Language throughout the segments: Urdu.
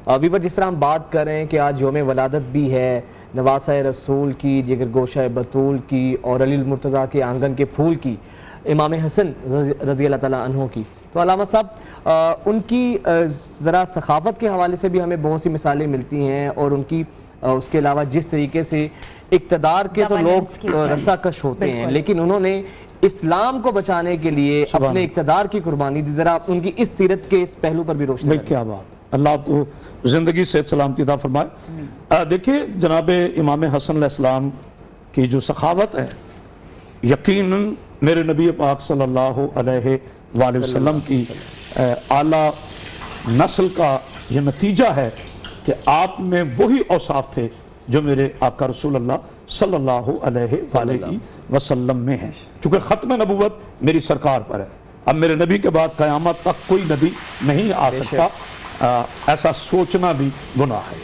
ابھی پر جس طرح ہم بات کر رہے ہیں کہ آج یوم ولادت بھی ہے نواسہ رسول کی، جگر گوشہ بطول کی، اور علی المرتضیٰ کے آنگن کے پھول کی، امام حسن رضی اللہ تعالیٰ عنہ کی. تو علامہ صاحب ان کی ذرا سخاوت کے حوالے سے بھی ہمیں بہت سی مثالیں ملتی ہیں، اور ان کی اس کے علاوہ جس طریقے سے اقتدار کے تو لوگ رسا کش ہوتے ہیں، لیکن انہوں نے اسلام کو بچانے کے لیے اپنے اقتدار کی قربانی دی. ذرا ان کی اس سیرت کے اس پہلو پر بھی روشنی ڈالیں. کیا بات، اللہ آپ کو زندگی صحت سلامتی عطا فرمائے. دیکھیے جناب امام حسن علیہ السلام کی جو سخاوت ہے، یقیناً میرے نبی پاک صلی اللہ علیہ وآلہ وسلم کی اعلیٰ نسل کا یہ نتیجہ ہے کہ آپ میں وہی اوصاف تھے جو میرے آقا رسول اللہ صلی اللہ علیہ وآلہ وسلم میں ہیں. چونکہ ختم نبوت میری سرکار پر ہے، اب میرے نبی کے بعد قیامت تک کوئی نبی نہیں آ سکتا، ایسا سوچنا بھی گناہ ہے.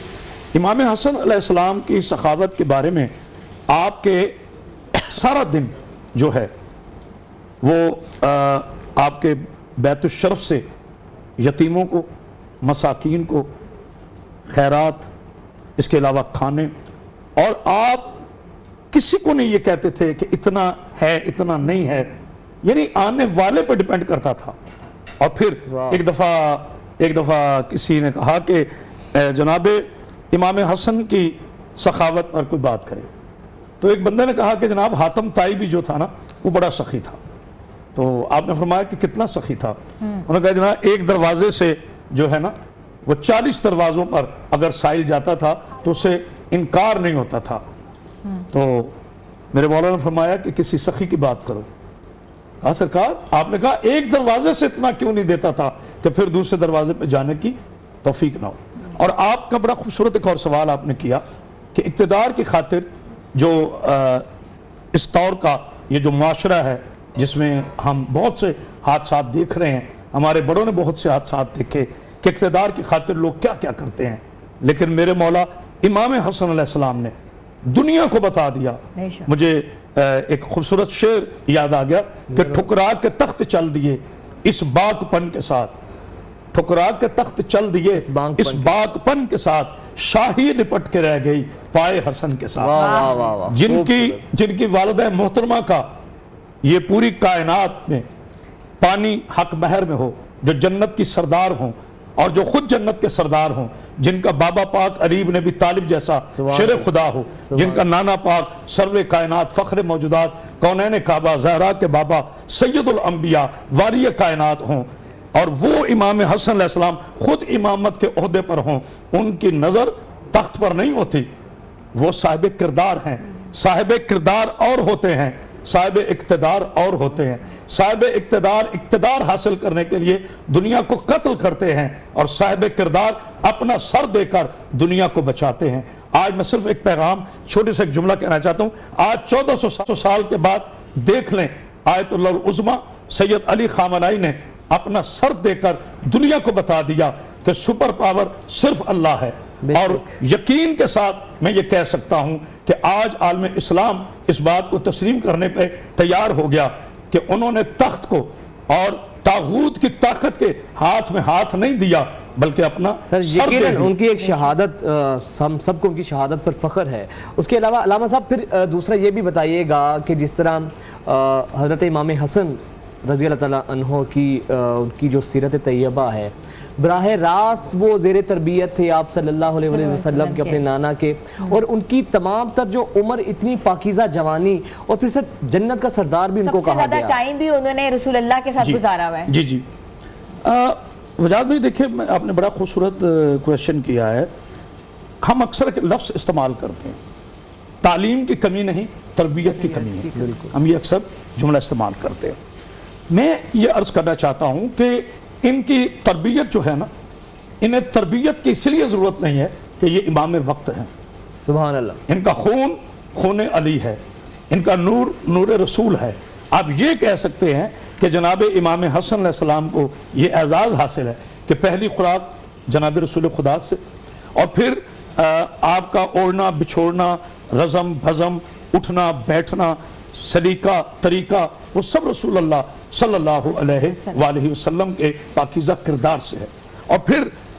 امام حسن علیہ السلام کی سخاوت کے بارے میں آپ کے سارا دن جو ہے وہ آپ کے بیت الشرف سے یتیموں کو، مساکین کو خیرات، اس کے علاوہ کھانے، اور آپ کسی کو نہیں یہ کہتے تھے کہ اتنا ہے اتنا نہیں ہے، یعنی آنے والے پر ڈیپینڈ کرتا تھا. اور پھر ایک دفعہ کسی نے کہا کہ جناب امام حسن کی سخاوت پر کوئی بات کرے، تو ایک بندے نے کہا کہ جناب حاتم طائی بھی جو تھا نا وہ بڑا سخی تھا. تو آپ نے فرمایا کہ کتنا سخی تھا؟ انہوں نے کہا جناب ایک دروازے سے جو ہے نا وہ 40 دروازوں پر اگر سائل جاتا تھا تو اسے انکار نہیں ہوتا تھا. تو میرے مولا نے فرمایا کہ کسی سخی کی بات کرو. کہا سرکار آپ نے کہا ایک دروازے سے اتنا کیوں نہیں دیتا تھا کہ پھر دوسرے دروازے پہ جانے کی توفیق نہ ہو. اور آپ کا بڑا خوبصورت ایک اور سوال آپ نے کیا کہ اقتدار کی خاطر جو اس طور کا یہ جو معاشرہ ہے جس میں ہم بہت سے حادثات دیکھ رہے ہیں، ہمارے بڑوں نے بہت سے حادثات دیکھے کہ اقتدار کی خاطر لوگ کیا کیا کرتے ہیں، لیکن میرے مولا امام حسن علیہ السلام نے دنیا کو بتا دیا. مجھے ایک خوبصورت شعر یاد آ گیا کہ ٹھکرا کے تخت چل دیے اس باک پن کے ساتھ، ٹھکرا کے تخت چل دیے اس باک پن کے ساتھ، شاہی لپٹ کے رہ گئی پائے حسن کے ساتھ. جن کی والدہ محترمہ کا یہ پوری کائنات میں پانی حق بحر میں ہو، جو جنت کی سردار ہوں اور جو خود جنت کے سردار ہوں، جن کا بابا پاک عریب نبی طالب جیسا شیر خدا ہو، جن کا نانا پاک سرور کائنات فخر موجودات کونین کعبہ زہرا کے بابا سید الانبیاء واری کائنات ہوں، اور وہ امام حسن علیہ السلام خود امامت کے عہدے پر ہوں، ان کی نظر تخت پر نہیں ہوتی. وہ صاحب کردار ہیں. صاحب کردار اور ہوتے ہیں، صاحب اقتدار اور ہوتے ہیں. صاحب اقتدار حاصل کرنے کے لیے دنیا کو قتل کرتے ہیں، اور صاحب کردار اپنا سر دے کر دنیا کو بچاتے ہیں. آج میں صرف ایک پیغام چھوٹے سے ایک جملہ کہنا چاہتا ہوں. آج 1400 سال کے بعد دیکھ لیں آیت اللہ العظمیٰ سید علی خامنائی نے اپنا سر دے کر دنیا کو بتا دیا کہ سپر پاور صرف اللہ ہے. اور یقین کے ساتھ میں یہ کہہ سکتا ہوں کہ آج عالم اسلام اس بات کو تسلیم کرنے پہ تیار ہو گیا کہ انہوں نے تخت کو اور طاغوت کی طاقت کے ہاتھ میں ہاتھ نہیں دیا بلکہ اپنا سر دے دیا. ان کی ایک شہادت، ہم سب کو ان کی شہادت پر فخر ہے. اس کے علاوہ علامہ صاحب پھر دوسرا یہ بھی بتائیے گا کہ جس طرح حضرت امام حسن رضی اللہ تعالیٰ عنہ کی ان کی جو سیرت طیبہ ہے، براہ راست وہ زیر تربیت تھے آپ صلی اللہ علیہ وسلم کے اپنے نانا کے، اور ان کی تمام تر جو عمر اتنی پاکیزہ جوانی، اور پھر سے جنت کا سردار بھی ان کو کہا گیا. سب سے زیادہ ٹائم بھی انہوں نے رسول اللہ کے ساتھ گزارا ہوا ہے. جی وجاد بھائی دیکھیں آپ نے بڑا خوبصورت کویشچن کیا ہے. ہم اکثر ایک لفظ استعمال کرتے ہیں، تعلیم کی کمی نہیں تربیت کی کمی ہے. ہم یہ اکثر جملہ استعمال کرتے ہیں. میں یہ عرض کرنا چاہتا ہوں کہ ان کی تربیت جو ہے نا، انہیں تربیت کی اس لیے ضرورت نہیں ہے کہ یہ امام وقت ہیں. سبحان اللہ. ان کا خون علی ہے، ان کا نور رسول ہے. آپ یہ کہہ سکتے ہیں کہ جناب امام حسن علیہ السلام کو یہ اعزاز حاصل ہے کہ پہلی خوراک جناب رسول خدا سے، اور پھر آپ کا اوڑھنا بچھوڑنا، رزم بھزم، اٹھنا بیٹھنا، سلیقہ طریقہ، وہ سب رسول اللہ صلی اللہ علیہ وآلہ وسلم کے پاکیزہ کردار سے ہے. اور پھر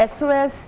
SOS